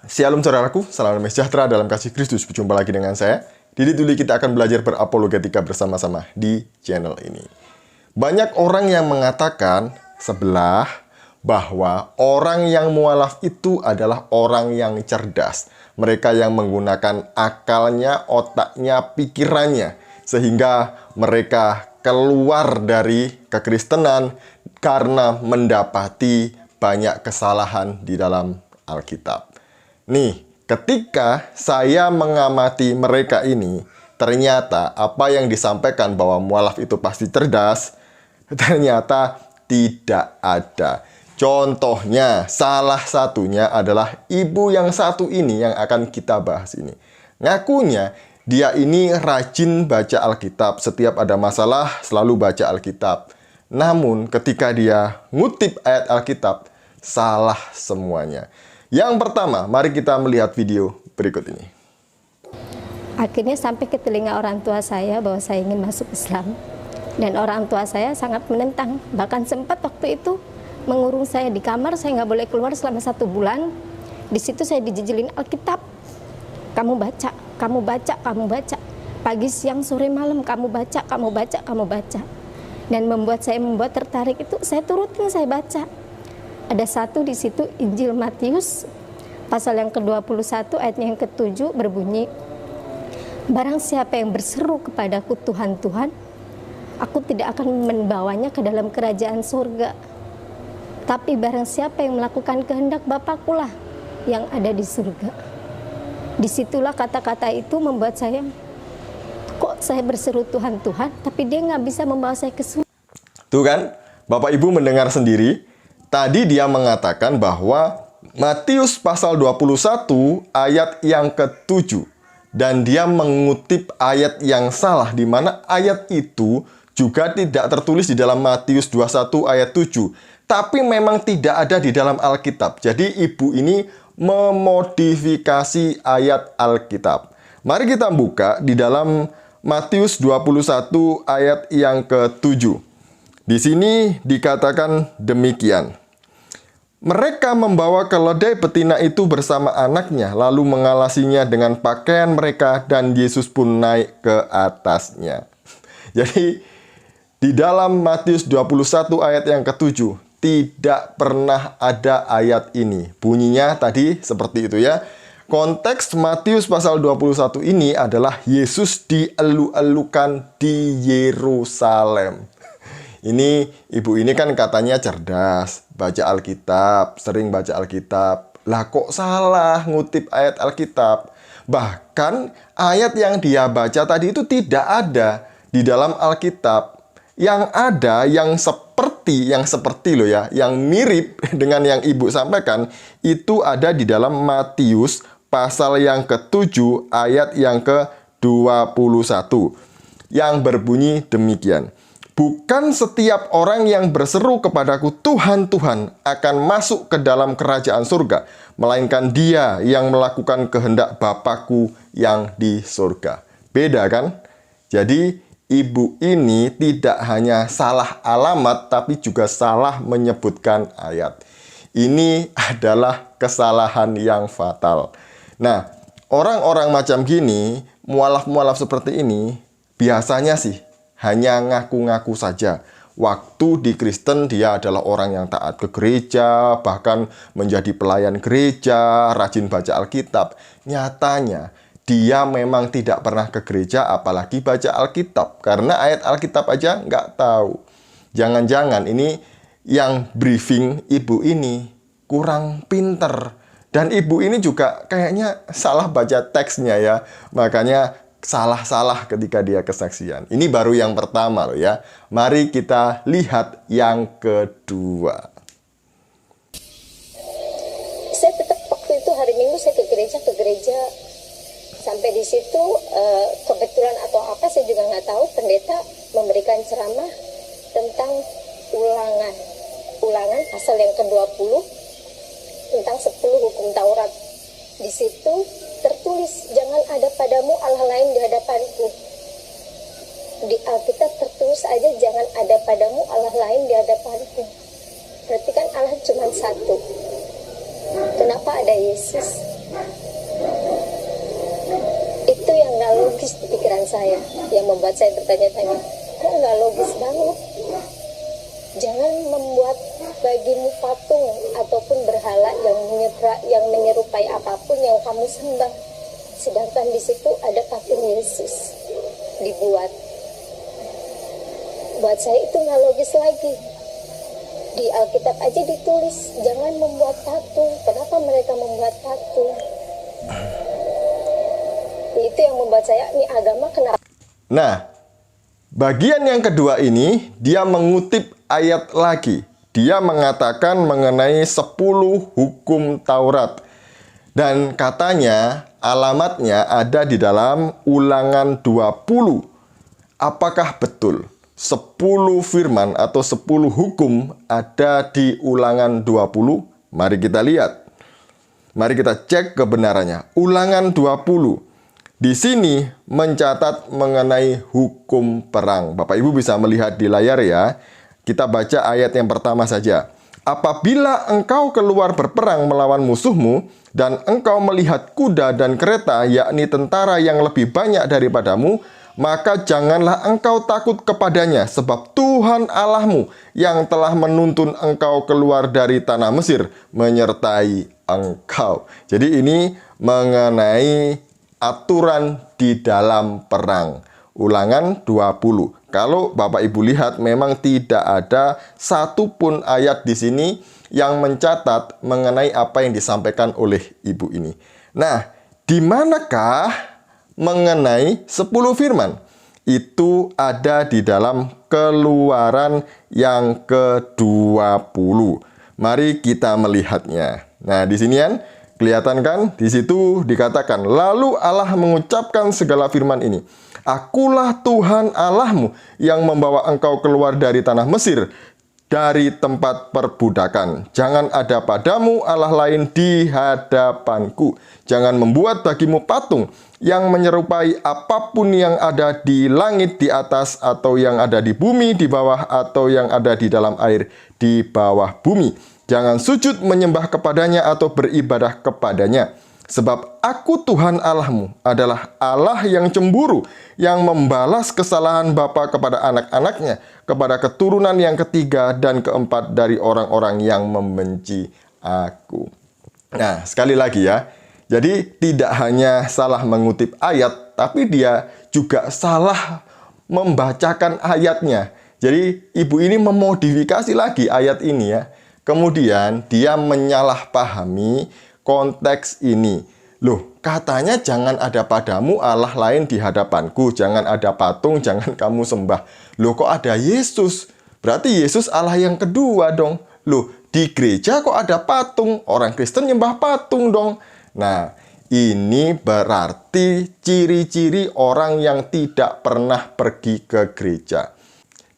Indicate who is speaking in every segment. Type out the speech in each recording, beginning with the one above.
Speaker 1: Shalom saudaraku, salam damai sejahtera dalam kasih Kristus. Berjumpa lagi dengan saya. Di Tuli kita akan belajar berapologetika bersama-sama di channel ini. Banyak orang yang mengatakan sebelah bahwa orang yang mualaf itu adalah orang yang cerdas. Mereka yang menggunakan akalnya, otaknya, pikirannya. Sehingga mereka keluar dari kekristenan karena mendapati banyak kesalahan di dalam Alkitab. Nih, ketika saya mengamati mereka ini, ternyata apa yang disampaikan bahwa mualaf itu pasti cerdas, ternyata tidak ada. Contohnya, salah satunya adalah ibu yang satu ini yang akan kita bahas ini. Ngakunya, dia ini rajin baca Alkitab. Setiap ada masalah, selalu baca Alkitab. Namun, ketika dia ngutip ayat Alkitab, salah semuanya. Yang pertama, mari kita melihat video berikut ini.
Speaker 2: Akhirnya sampai ke telinga orang tua saya bahwa saya ingin masuk Islam. Dan orang tua saya sangat menentang. Bahkan sempat waktu itu mengurung saya di kamar, saya nggak boleh keluar selama 1 bulan. Di situ saya dijijilin Alkitab. Kamu baca, kamu baca, kamu baca. Pagi, siang, sore, malam, kamu baca, kamu baca, kamu baca. Dan membuat tertarik itu, saya turutin, saya baca. Ada satu di situ Injil Matius pasal yang ke-21 ayatnya yang ke-7 berbunyi, barang siapa yang berseru kepadaku Tuhan, Tuhan, aku tidak akan membawanya ke dalam kerajaan surga. Tapi barang siapa yang melakukan kehendak Bapakku lah yang ada di surga. Disitulah kata-kata itu membuat saya, kok saya berseru Tuhan, Tuhan, tapi dia nggak bisa membawa saya ke surga.
Speaker 1: Tuh kan, Bapak Ibu mendengar sendiri. Tadi dia mengatakan bahwa Matius pasal 21 ayat yang ke-7. Dan dia mengutip ayat yang salah, di mana ayat itu juga tidak tertulis di dalam Matius 21 ayat 7. Tapi memang tidak ada di dalam Alkitab. Jadi ibu ini memodifikasi ayat Alkitab. Mari kita buka di dalam Matius 21 ayat yang ke-7. Di sini dikatakan demikian. Mereka membawa keledai betina itu bersama anaknya, lalu mengalasinya dengan pakaian mereka, dan Yesus pun naik ke atasnya. Jadi, di dalam Matius 21 ayat yang ke-7, tidak pernah ada ayat ini. Bunyinya tadi seperti itu ya. Konteks Matius pasal 21 ini adalah Yesus dielu-elukan di Yerusalem. Ini ibu ini kan katanya cerdas, baca Alkitab, sering baca Alkitab. Lah kok salah ngutip ayat Alkitab? Bahkan ayat yang dia baca tadi itu tidak ada di dalam Alkitab. Yang ada yang seperti loh ya, yang mirip dengan yang ibu sampaikan itu ada di dalam Matius pasal yang ke-7 ayat yang ke-21 yang berbunyi demikian. Bukan setiap orang yang berseru kepadaku Tuhan, Tuhan akan masuk ke dalam kerajaan surga, melainkan dia yang melakukan kehendak Bapakku yang di surga. Beda kan? Jadi ibu ini tidak hanya salah alamat, tapi juga salah menyebutkan ayat. Ini adalah kesalahan yang fatal. Nah, orang-orang macam gini, mualaf-mualaf seperti ini, biasanya sih hanya ngaku-ngaku saja. Waktu di Kristen dia adalah orang yang taat ke gereja, bahkan menjadi pelayan gereja, rajin baca Alkitab. Nyatanya dia memang tidak pernah ke gereja, apalagi baca Alkitab. Karena ayat Alkitab aja nggak tahu. Jangan-jangan ini yang briefing ibu ini kurang pinter. Dan ibu ini juga kayaknya salah baca teksnya ya. Makanya salah-salah ketika dia kesaksian. Ini baru yang pertama loh ya. Mari kita lihat yang kedua.
Speaker 2: Saya tetap waktu itu hari Minggu saya ke gereja. Sampai di situ kebetulan atau apa saya juga nggak tahu, pendeta memberikan ceramah tentang ulangan pasal yang ke-20 tentang 10 hukum Taurat. Di situ tertulis, jangan ada padamu Allah lain di hadapanku. Di Alkitab tertulis aja, jangan ada padamu Allah lain di hadapanku. Berarti kan Allah cuma satu. Kenapa ada Yesus? logis di pikiran saya, yang membuat saya bertanya-tanya, kok nggak logis banget? Jangan membuat bagimu patung ataupun berhala yang menyerupai apapun yang kamu sembah. Sedangkan di situ ada patung Yesus dibuat. Buat saya itu nggak logis lagi. Di Alkitab aja ditulis, jangan membuat patung. Kenapa mereka membuat patung? Itu yang membuat saya, ini agama kenapa?
Speaker 1: Nah, bagian yang kedua ini, dia mengutip ayat lagi. Dia mengatakan mengenai 10 hukum Taurat. Dan katanya alamatnya ada di dalam Ulangan 20. Apakah betul 10 firman atau 10 hukum ada di Ulangan 20? Mari kita lihat. Mari kita cek kebenarannya. Ulangan 20. Di sini mencatat mengenai hukum perang. Bapak Ibu bisa melihat di layar ya. Kita baca ayat yang pertama saja. Apabila engkau keluar berperang melawan musuhmu, dan engkau melihat kuda dan kereta, yakni tentara yang lebih banyak daripadamu, maka janganlah engkau takut kepadanya, sebab Tuhan Allahmu yang telah menuntun engkau keluar dari tanah Mesir menyertai engkau. Jadi ini mengenai aturan di dalam perang. Ulangan 20. Kalau Bapak Ibu lihat, memang tidak ada satupun ayat di sini yang mencatat mengenai apa yang disampaikan oleh ibu ini. Nah, di manakah mengenai 10 firman? Itu ada di dalam Keluaran yang ke-20. Mari kita melihatnya. Nah, di sini kan kelihatan kan? Di situ dikatakan, lalu Allah mengucapkan segala firman ini. Akulah Tuhan Allahmu yang membawa engkau keluar dari tanah Mesir, dari tempat perbudakan. Jangan ada padamu Allah lain di hadapanku. Jangan membuat bagimu patung yang menyerupai apapun yang ada di langit di atas, atau yang ada di bumi di bawah, atau yang ada di dalam air di bawah bumi. Jangan sujud menyembah kepadanya atau beribadah kepadanya. Sebab aku Tuhan Allahmu adalah Allah yang cemburu, yang membalas kesalahan bapa kepada anak-anaknya, kepada keturunan yang ketiga dan keempat dari orang-orang yang membenci aku. Nah, sekali lagi ya. Jadi tidak hanya salah mengutip ayat, tapi dia juga salah membacakan ayatnya. Jadi ibu ini memodifikasi lagi ayat ini ya. Kemudian dia menyalahpahami konteks ini. Loh, katanya jangan ada padamu Allah lain di hadapanku, jangan ada patung, jangan kamu sembah. Loh, kok ada Yesus? Berarti Yesus Allah yang kedua dong. Loh, di gereja kok ada patung? Orang Kristen nyembah patung dong. Nah, ini berarti ciri-ciri orang yang tidak pernah pergi ke gereja.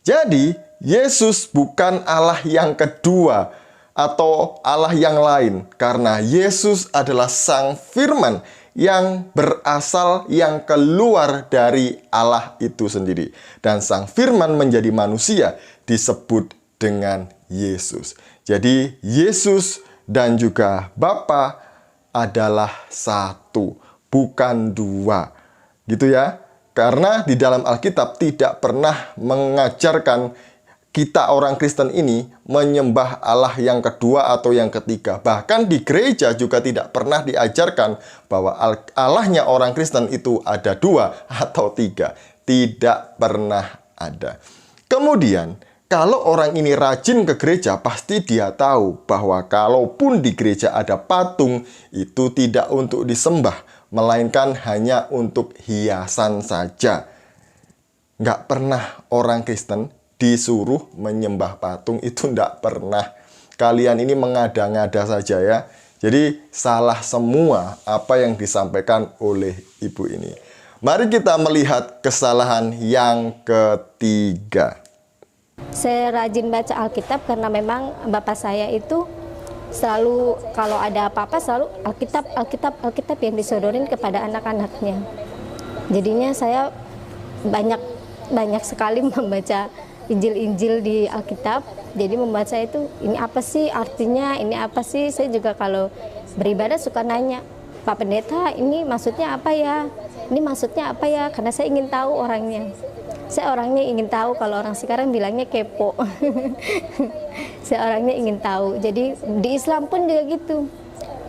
Speaker 1: Jadi, Yesus bukan Allah yang kedua atau Allah yang lain, karena Yesus adalah Sang Firman yang berasal, yang keluar dari Allah itu sendiri. Dan Sang Firman menjadi manusia disebut dengan Yesus. Jadi Yesus dan juga Bapa adalah satu, bukan dua. Gitu ya. Karena di dalam Alkitab tidak pernah mengajarkan kita orang Kristen ini menyembah Allah yang kedua atau yang ketiga. Bahkan di gereja juga tidak pernah diajarkan bahwa Allahnya orang Kristen itu ada dua atau tiga. Tidak pernah ada. Kemudian, kalau orang ini rajin ke gereja, pasti dia tahu bahwa kalaupun di gereja ada patung, itu tidak untuk disembah, melainkan hanya untuk hiasan saja. Nggak pernah orang Kristen disuruh menyembah patung, itu tidak pernah. Kalian ini mengada-ngada saja ya. Jadi salah semua apa yang disampaikan oleh ibu ini. Mari kita melihat kesalahan yang ketiga.
Speaker 2: Saya rajin baca Alkitab karena memang bapak saya itu selalu kalau ada apa-apa selalu Alkitab yang disodorin kepada anak-anaknya. Jadinya saya banyak sekali membaca Injil-Injil di Alkitab. Jadi membaca itu, ini apa sih artinya, ini apa sih. Saya juga kalau beribadah suka nanya, Pak Pendeta ini maksudnya apa ya. ini maksudnya apa ya, karena saya ingin tahu orangnya. Saya orangnya ingin tahu, kalau orang sekarang bilangnya kepo. Saya orangnya ingin tahu. Jadi di Islam pun juga gitu.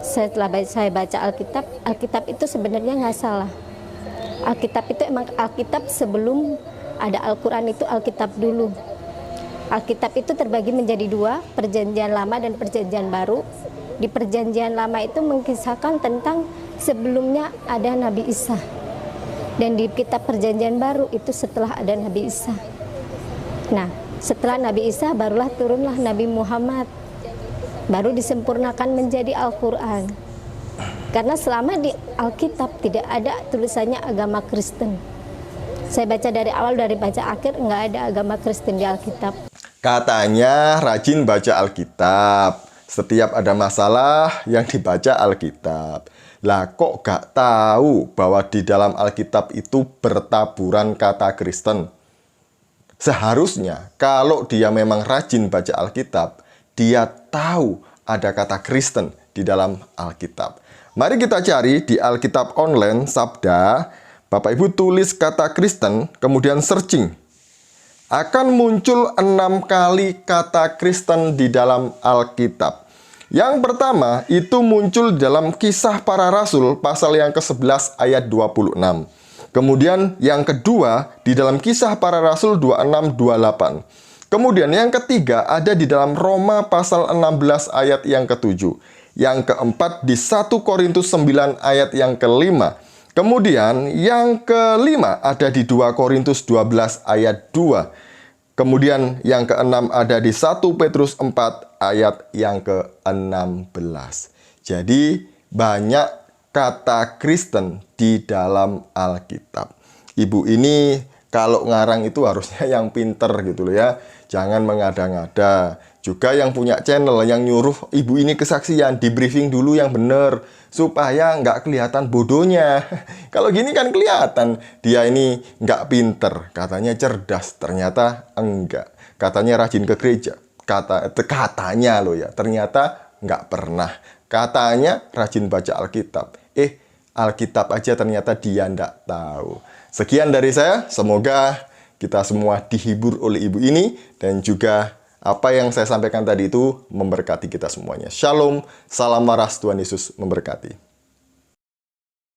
Speaker 2: Setelah saya baca Alkitab, Alkitab itu sebenarnya nggak salah. Alkitab itu emang Alkitab sebelum ada Al-Quran, itu Alkitab dulu. Alkitab itu terbagi menjadi dua, Perjanjian Lama dan Perjanjian Baru. Di Perjanjian Lama itu mengisahkan tentang sebelumnya ada Nabi Isa. Dan di kitab Perjanjian Baru itu setelah ada Nabi Isa. Nah, setelah Nabi Isa barulah turunlah Nabi Muhammad. Baru disempurnakan menjadi Al-Quran. Karena selama di Alkitab tidak ada tulisannya agama Kristen. Saya baca dari awal, dari baca akhir, nggak ada agama Kristen di Alkitab.
Speaker 1: Katanya rajin baca Alkitab. Setiap ada masalah yang dibaca Alkitab. Lah kok gak tahu bahwa di dalam Alkitab itu bertaburan kata Kristen? Seharusnya kalau dia memang rajin baca Alkitab, dia tahu ada kata Kristen di dalam Alkitab. Mari kita cari di Alkitab online Sabda. Bapak Ibu tulis kata Kristen, kemudian searching. Akan muncul 6 kali kata Kristen di dalam Alkitab. Yang pertama itu muncul dalam Kisah Para Rasul pasal yang ke-11 ayat 26. Kemudian yang kedua di dalam Kisah Para Rasul 26-28. Kemudian yang ketiga ada di dalam Roma pasal 16 ayat yang ke-7. Yang keempat di 1 Korintus 9 ayat yang kelima. Kemudian yang kelima ada di 2 Korintus 12 ayat 2. Kemudian yang keenam ada di 1 Petrus 4 ayat yang ke-16. Jadi banyak kata Kristen di dalam Alkitab. Ibu ini kalau ngarang itu harusnya yang pinter gitu loh ya. Jangan mengada-ngada. Juga yang punya channel, yang nyuruh ibu ini kesaksian, di briefing dulu yang benar. Supaya nggak kelihatan bodohnya. Kalau gini kan kelihatan. Dia ini nggak pinter. Katanya cerdas, ternyata enggak. Katanya rajin ke gereja. Katanya loh ya, ternyata nggak pernah. Katanya rajin baca Alkitab. Alkitab aja ternyata dia nggak tahu. Sekian dari saya, semoga kita semua dihibur oleh ibu ini dan juga apa yang saya sampaikan tadi itu memberkati kita semuanya. Shalom, salam waras, Tuhan Yesus memberkati.